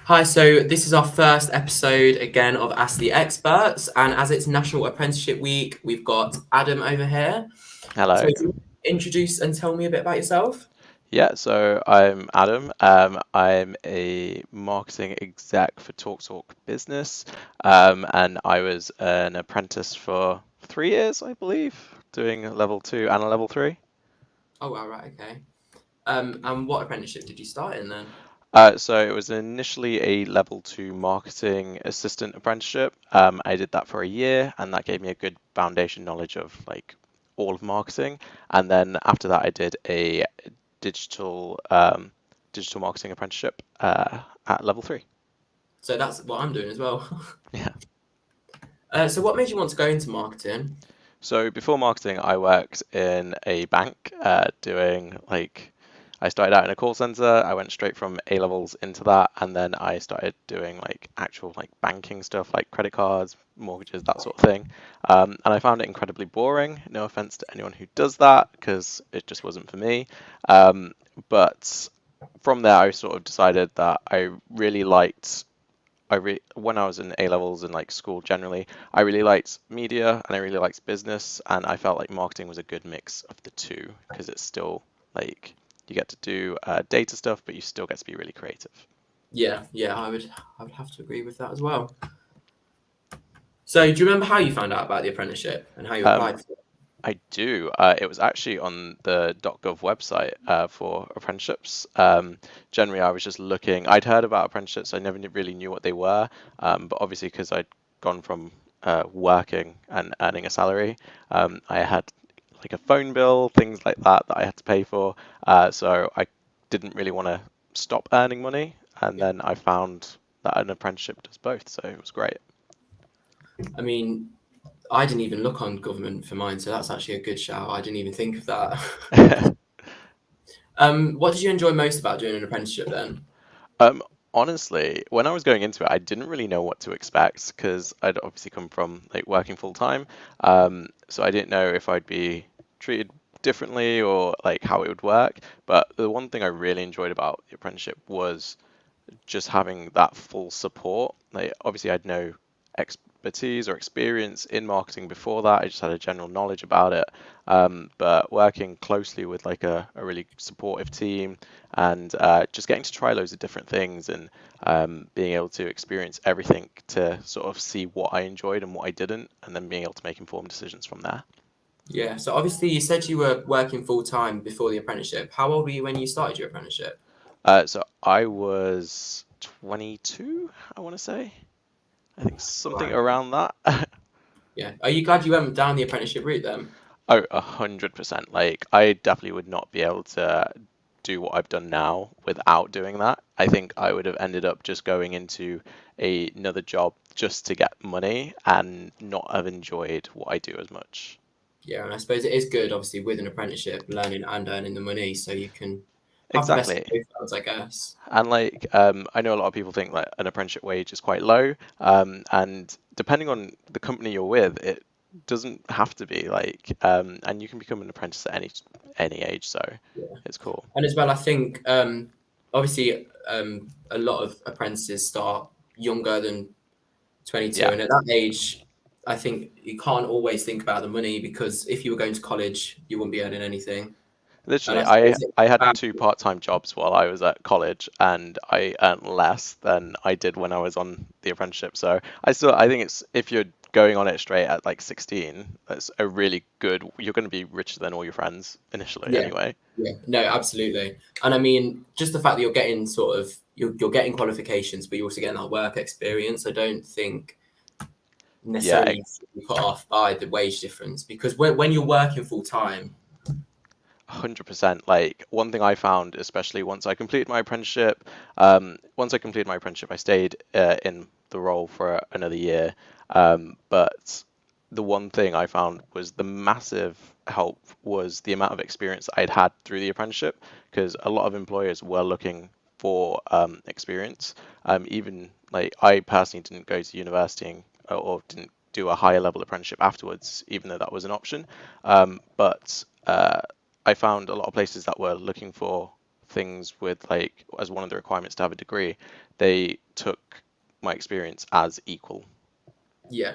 Hi, so this is our first episode again of Ask the Experts, and as it's National Apprenticeship Week, we've got Adam over here. So, Hello. do you introduce and tell me a bit about yourself? Yeah, so I'm Adam. I'm a marketing exec for TalkTalk Business, and I was an apprentice for 3 years, I believe, doing a level 2 and a level 3. Oh, wow, right, okay. And what apprenticeship did you start in then? So it was initially a level 2 marketing assistant apprenticeship. I did that for a year, and that gave me a good foundation knowledge of like all of marketing. And then after that, I did a digital digital marketing apprenticeship at level 3. So that's what I'm doing as well. Yeah. So what made you want to go into marketing? So before marketing, I worked in a bank doing like I started out in a call center. I went straight from A levels into that, and then I started doing like actual like banking stuff, like credit cards, mortgages, that sort of thing. And I found it incredibly boring. No offense to anyone who does that, because it just wasn't for me. But from there, I sort of decided that I really liked when I was in A levels and like school generally, I really liked media and I really liked business, and I felt like marketing was a good mix of the two because it's still like you get to do data stuff, but you still get to be really creative. Yeah, I would have to agree with that as well. So do you remember how you found out about the apprenticeship and how you Um, applied for it? I do. It was actually on the .gov website for apprenticeships. Generally, I was just looking. I'd heard about apprenticeships. I never really knew what they were, but obviously because I'd gone from working and earning a salary, I had like a phone bill, things like that that I had to pay for. So I didn't really want to stop earning money, and then I found that an apprenticeship does both, so it was great. I mean, I didn't even look on government for mine, so that's actually a good shout. I didn't even think of that. What did you enjoy most about doing an apprenticeship then? Um, Honestly, when I was going into it, I didn't really know what to expect because I'd obviously come from like working full time. So I didn't know if I'd be treated differently or like how it would work. But the one thing I really enjoyed about the apprenticeship was just having that full support. Like obviously I'd no expertise or experience in marketing before that. I just had a general knowledge about it. But working closely with like a really supportive team and just getting to try loads of different things and being able to experience everything to sort of see what I enjoyed and what I didn't, and then being able to make informed decisions from there. Yeah, so obviously you said you were working full time before the apprenticeship. How old were you when you started your apprenticeship? So I was 22, I want to say. I think something Right. around that. Yeah. Are you glad you went down the apprenticeship route then? Oh, 100%. Like, I definitely would not be able to do what I've done now without doing that. I think I would have ended up just going into another job just to get money and not have enjoyed what I do as much. Yeah, and I suppose it is good, obviously, with an apprenticeship, learning and earning the money, so you can have the best of Exactly. both worlds, I guess. And like, I know a lot of people think like an apprenticeship wage is quite low, and depending on the company you're with, it doesn't have to be like, and you can become an apprentice at any age, so Yeah. it's cool. And as well, I think obviously a lot of apprentices start younger than 22, Yeah. and at that age, I think you can't always think about the money because if you were going to college, you wouldn't be earning anything. And Literally, I I suppose it's I had about, two part-time jobs while I was at college, and I earned less than I did when I was on the apprenticeship. So I think it's if you're going on it straight at like 16, that's a really good. You're going to be richer than all your friends initially, yeah, anyway. yeah, no, absolutely. And I mean, just the fact that you're getting sort of you're getting qualifications, but you're also getting that work experience. I don't think Yeah, necessarily you should be put off by the wage difference because when you're working full time, 100%. Like one thing I found, especially once I completed my apprenticeship, I stayed in the role for another year. But the one thing I found was the massive help was the amount of experience I'd had through the apprenticeship, because a lot of employers were looking for experience. Even like I personally didn't go to university or didn't do a higher level apprenticeship afterwards, even though that was an option. But I found a lot of places that were looking for things with like as one of the requirements to have a degree, they took my experience as equal. Yeah,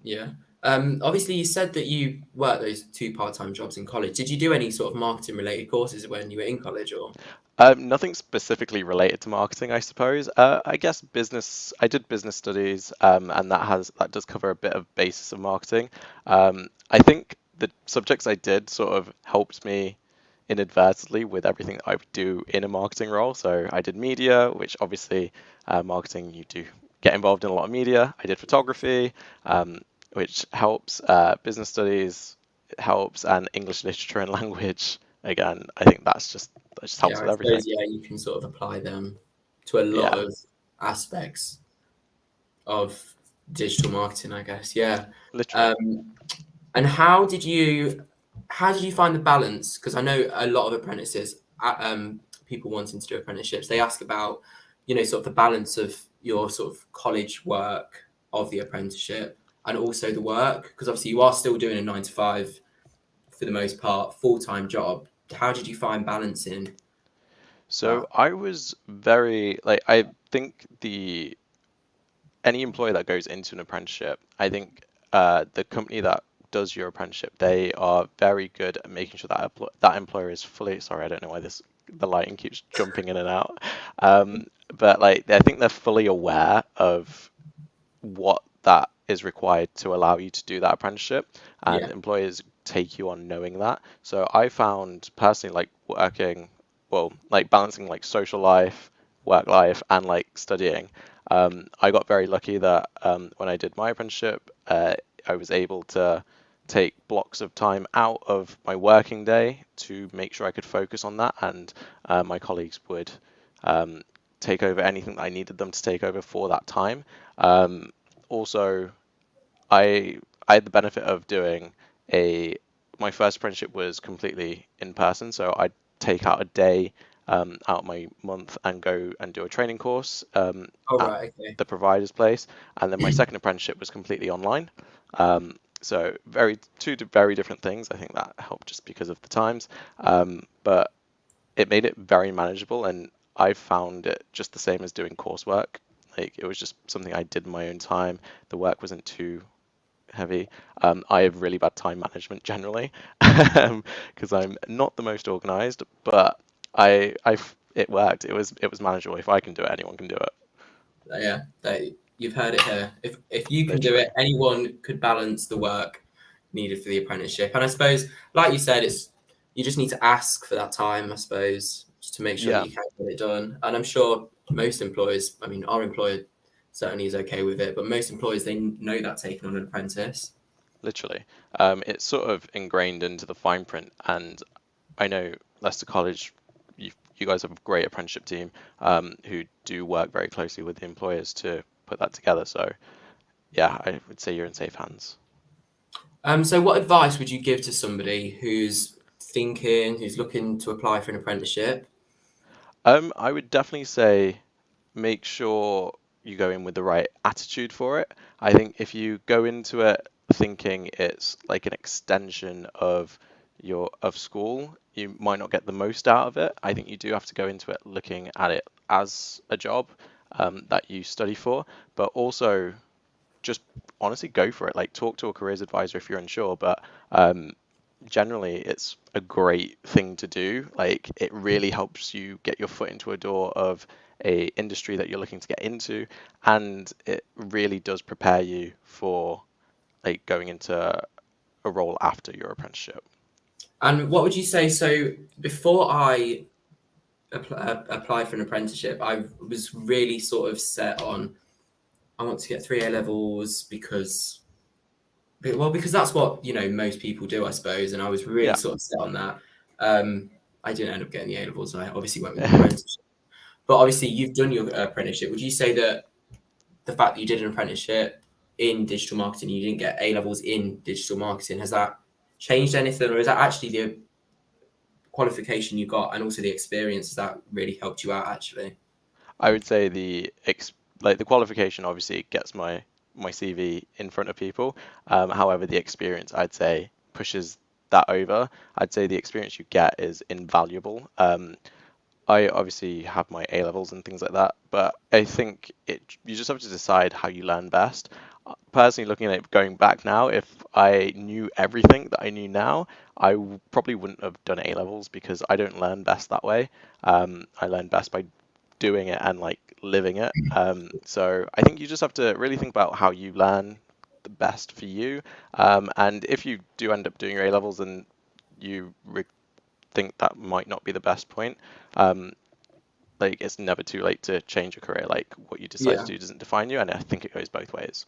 yeah. Obviously, you said that you worked those two part-time jobs in college. Did you do any sort of marketing related courses when you were in college, or? Nothing specifically related to marketing, I suppose. I guess business. I did business studies, and that does cover a bit of basis of marketing. I think the subjects I did sort of helped me inadvertently with everything that I would do in a marketing role. So I did media, which obviously marketing you do get involved in a lot of media. I did photography, which helps. Business studies helps, and English literature and language. Again, I think that just helps Yeah, I with everything. suppose, yeah, you can sort of apply them to a lot Yeah, of aspects of digital marketing, I guess. Yeah. literally. Um, and how did you find the balance? Because I know a lot of apprentices, people wanting to do apprenticeships, they ask about, sort of the balance of your sort of college work of the apprenticeship and also the work, because obviously you are still doing a 9 to 5 for the most part, full-time job. How did you find balancing So that? I was very like I think the any employer that goes into an apprenticeship, I think the company that does your apprenticeship, they are very good at making sure that that employer is fully. Sorry, I don't know why the lighting keeps jumping in and out. But like I think they're fully aware of what that is required to allow you to do that apprenticeship, and Yeah. employers take you on knowing that. So I found personally like working, well, like balancing like social life, work life, and like studying. I got very lucky that when I did my apprenticeship, I was able to take blocks of time out of my working day to make sure I could focus on that, and my colleagues would um, take over anything that I needed them to take over for that time. Um, Also, I had the benefit of doing a my first apprenticeship was completely in person, so I'd take out a day out of my month and go and do a training course Oh, at right. Okay. the provider's place, and then my second apprenticeship was completely online. So very different things. I think that helped just because of the times, but it made it very manageable, and I found it just the same as doing coursework. Like it was just something I did in my own time. The work wasn't too heavy. I have really bad time management generally because I'm not the most organized, but it worked. It was manageable. If I can do it, anyone can do it. Yeah, you've heard it here. If you can do Literally. it, anyone could balance the work needed for the apprenticeship. And I suppose, like you said, it's you just need to ask for that time. I suppose just to make sure that Yeah, you can get it done. And I'm sure most employers, I mean, our employer certainly is okay with it, but most employers they know that taking on an apprentice. literally. It's sort of ingrained into the fine print, and I know Leicester College, you guys have a great apprenticeship team who do work very closely with the employers to put that together. So yeah, I would say you're in safe hands. So what advice would you give to somebody who's looking to apply for an apprenticeship? I would definitely say make sure you go in with the right attitude for it. I think if you go into it thinking it's like an extension of school, you might not get the most out of it. I think you do have to go into it looking at it as a job that you study for, but also just honestly go for it. Like talk to a careers advisor if you're unsure, but generally it's a great thing to do. Like it really helps you get your foot into a door of a industry that you're looking to get into, and it really does prepare you for like going into a role after your apprenticeship. And what would you say? So before I applied for an apprenticeship, I was really sort of set on I want to get three A levels because that's what most people do, I suppose. And I was really Yeah. sort of set on that. Um, I didn't end up getting the A levels. I obviously went with the apprenticeship. But obviously, you've done your apprenticeship. Would you say that the fact that you did an apprenticeship in digital marketing, you didn't get A levels in digital marketing, has that changed anything, or is that actually the qualification you got and also the experience that really helped you out actually? I would say like the qualification obviously gets my CV in front of people. However, the experience I'd say pushes that over. I'd say the experience you get is invaluable. I obviously have my A levels and things like that, but I think you just have to decide how you learn best. Personally, looking at it going back now, if I knew everything that I knew now, probably wouldn't have done A levels because I don't learn best that way. I learn best by doing it and like living it. So I think you just have to really think about how you learn the best for you. And if you do end up doing your A levels and you think that might not be the best point, um, like it's never too late to change your career. Like what you decide to Yeah. do doesn't define you, and I think it goes both ways.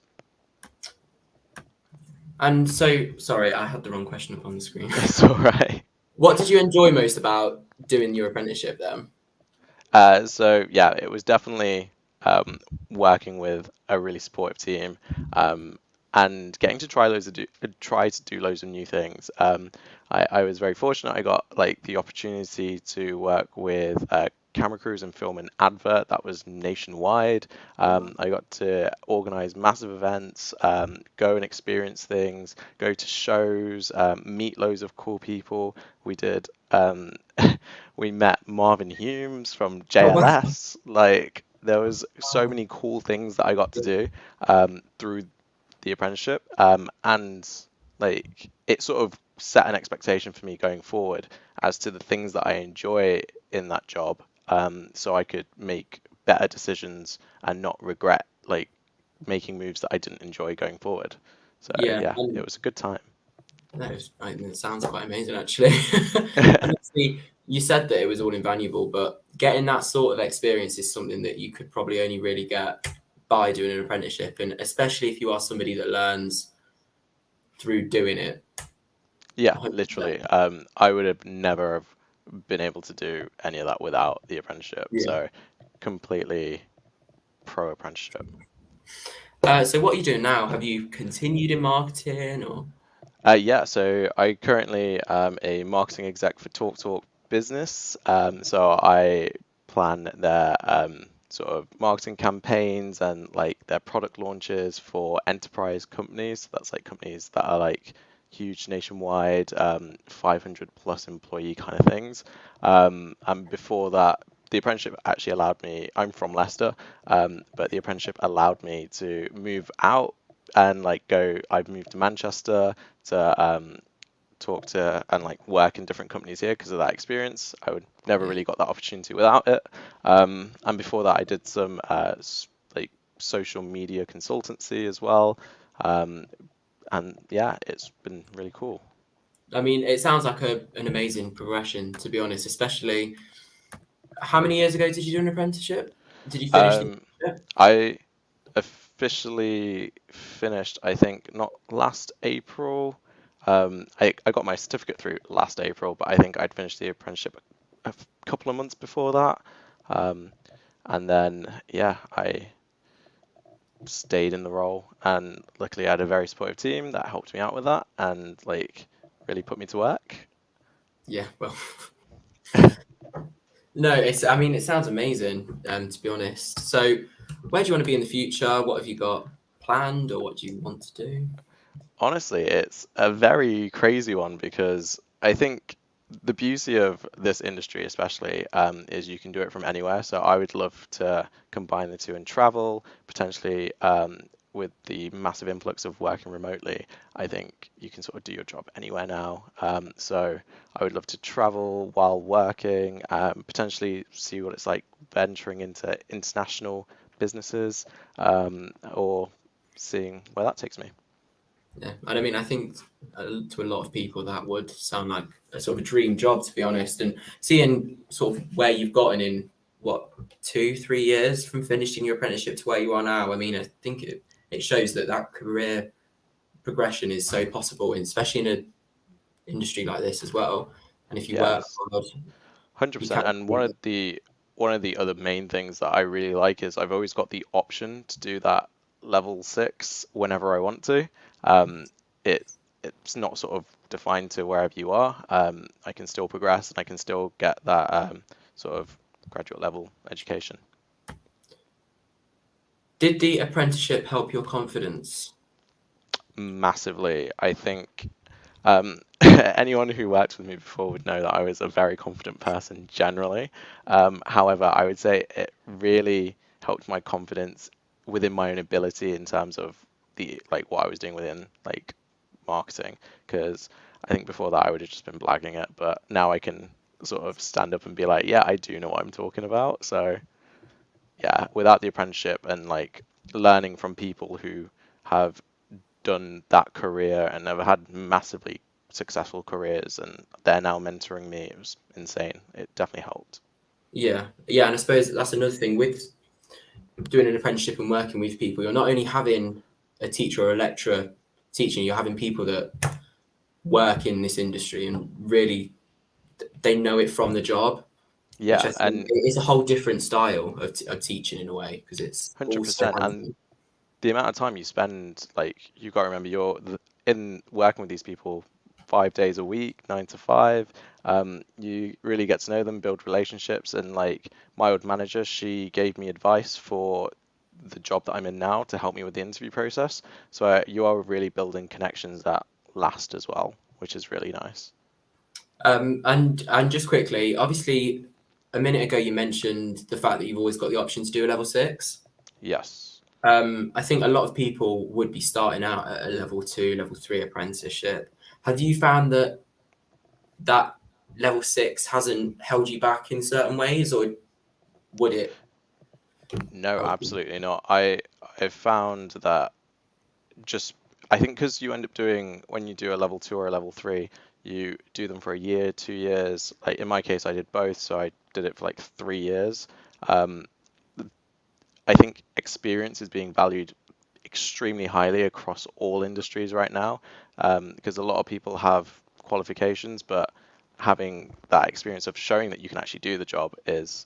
And so, sorry, I had the wrong question up on the screen. It's all right. What did you enjoy most about doing your apprenticeship then? So yeah, it was definitely um, working with a really supportive team, um, and getting to try to do loads of new things. I was very fortunate. I got like the opportunity to work with camera crews and film an advert that was nationwide. Oh, wow. I got to organize massive events, go and experience things, go to shows, meet loads of cool people. We did. We met Marvin Humes from Oh, wow. JLS. Like there was so many cool things that I got to do through the apprenticeship, and like it sort of set an expectation for me going forward as to the things that I enjoy in that job, so I could make better decisions and not regret like making moves that I didn't enjoy going forward. So Yeah. yeah, it was a good time. It sounds quite amazing, actually. And obviously, you said that it was all invaluable, but getting that sort of experience is something that you could probably only really get by doing an apprenticeship, and especially if you are somebody that learns through doing it. Yeah, 100%. literally. I would have never have been able to do any of that without the apprenticeship. Yeah. So completely pro apprenticeship. So what are you doing now? Have you continued in marketing or? Yeah, so I currently am a marketing exec for Talk Talk Business. So I plan their sort of marketing campaigns and like their product launches for enterprise companies. So that's like companies that are like huge nationwide, 500 plus employee kind of things. And before that, the apprenticeship actually allowed me, I'm from Leicester, but the apprenticeship allowed me to move out and like I've moved to Manchester to talk to and like work in different companies here because of that experience. I would never Yeah. really got that opportunity without it. And before that, I did some like social media consultancy as well. Um, and yeah, it's been really cool. I mean, it sounds like an amazing progression, to be honest, especially how many years ago did you do an apprenticeship? Did you finish the Um, apprenticeship? I officially finished, I think, not last April. I got my certificate through last April, but I think I'd finished the apprenticeship a couple of months before that. Um, and then, yeah, I stayed in the role, and luckily I had a very supportive team that helped me out with that and like really put me to work. Yeah, well, no, I mean, it sounds amazing, to be honest. So, where do you want to be in the future? What have you got planned, or what do you want to do? Honestly, it's a very crazy one because I think the beauty of this industry, especially, is you can do it from anywhere. So I would love to combine the two and travel, potentially with the massive influx of working remotely. I think you can sort of do your job anywhere now. So I would love to travel while working, potentially see what it's like venturing into international businesses, or seeing where that takes me. Yeah, and I mean, I think to a lot of people that would sound like a sort of a dream job, to be honest. And seeing sort of where you've gotten in what 2, 3 years from finishing your apprenticeship to where you are now, I mean, I think it shows that that career progression is so possible, and especially in an industry like this as well. And if you work Yes. hard, you 100%. can. And one of the other main things that I really like is I've always got the option to do that level 6 whenever I want to. Um, it it's not sort of defined to wherever you are. I can still progress and I can still get that sort of graduate level education. Did the apprenticeship help your confidence? Massively. I think, um, anyone who worked with me before would know that I was a very confident person generally. However, I would say it really helped my confidence within my own ability in terms of the like what I was doing within like marketing. Because I think before that I would have just been blagging it, but now I can sort of stand up and be like, yeah, I do know what I'm talking about. So yeah, without the apprenticeship and like learning from people who have done that career and have had massively successful careers and they're now mentoring me, it was insane. It definitely helped. Yeah, yeah, and I suppose that's another thing with doing an apprenticeship and working with people. You're not only having a teacher or a lecturer teaching, you're having people that work in this industry and really they know it from the job, which I Yeah, think and is a whole different style of teaching in a way because it's all so 100%. And hands-on. the amount of time you spend, like, you got to remember in working with these people 5 days a week, 9 to 5. You really get to know them, build relationships, and like my old manager, she gave me advice for the job that I'm in now to help me with the interview process. So you are really building connections that last as well, which is really nice. And just quickly, obviously, a minute ago you mentioned the fact that you've always got the option to do a level six. Yes. I think a lot of people would be starting out at a level two, level three apprenticeship. Have you found that level six hasn't held you back in certain ways, or would it No, help you? absolutely not. I found that just I think because you end up doing when you do a level 2 or a level 3, you do them for a year, 2 years. Like in my case, I did both, so I did it for like 3 years. Um, I think experience is being valued extremely highly across all industries right now, because a lot of people have qualifications, but having that experience of showing that you can actually do the job is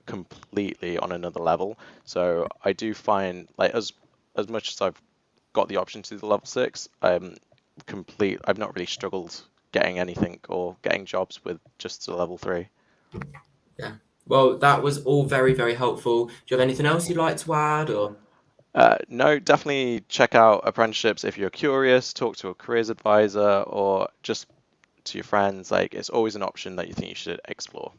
completely on another level. So I do find like as much as I've got the option to do the level 6, I've not really struggled getting anything or getting jobs with just the level 3. Yeah. Well, that was all very, very helpful. Do you have anything else you'd like to add, or? No, definitely check out apprenticeships if you're curious, talk to a careers advisor or just to your friends. Like it's always an option that you think you should explore.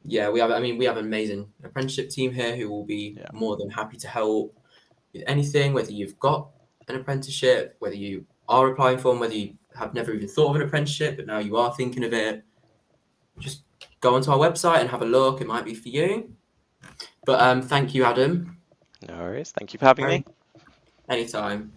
Yeah, we have. I mean, we have an amazing apprenticeship team here who will be Yeah. more than happy to help with anything, whether you've got an apprenticeship, whether you are applying for one, whether you have never even thought of an apprenticeship, but now you are thinking of it. Just go onto our website and have a look. It might be for you. But thank you, Adam. No worries. Thank you for having Very me. anytime.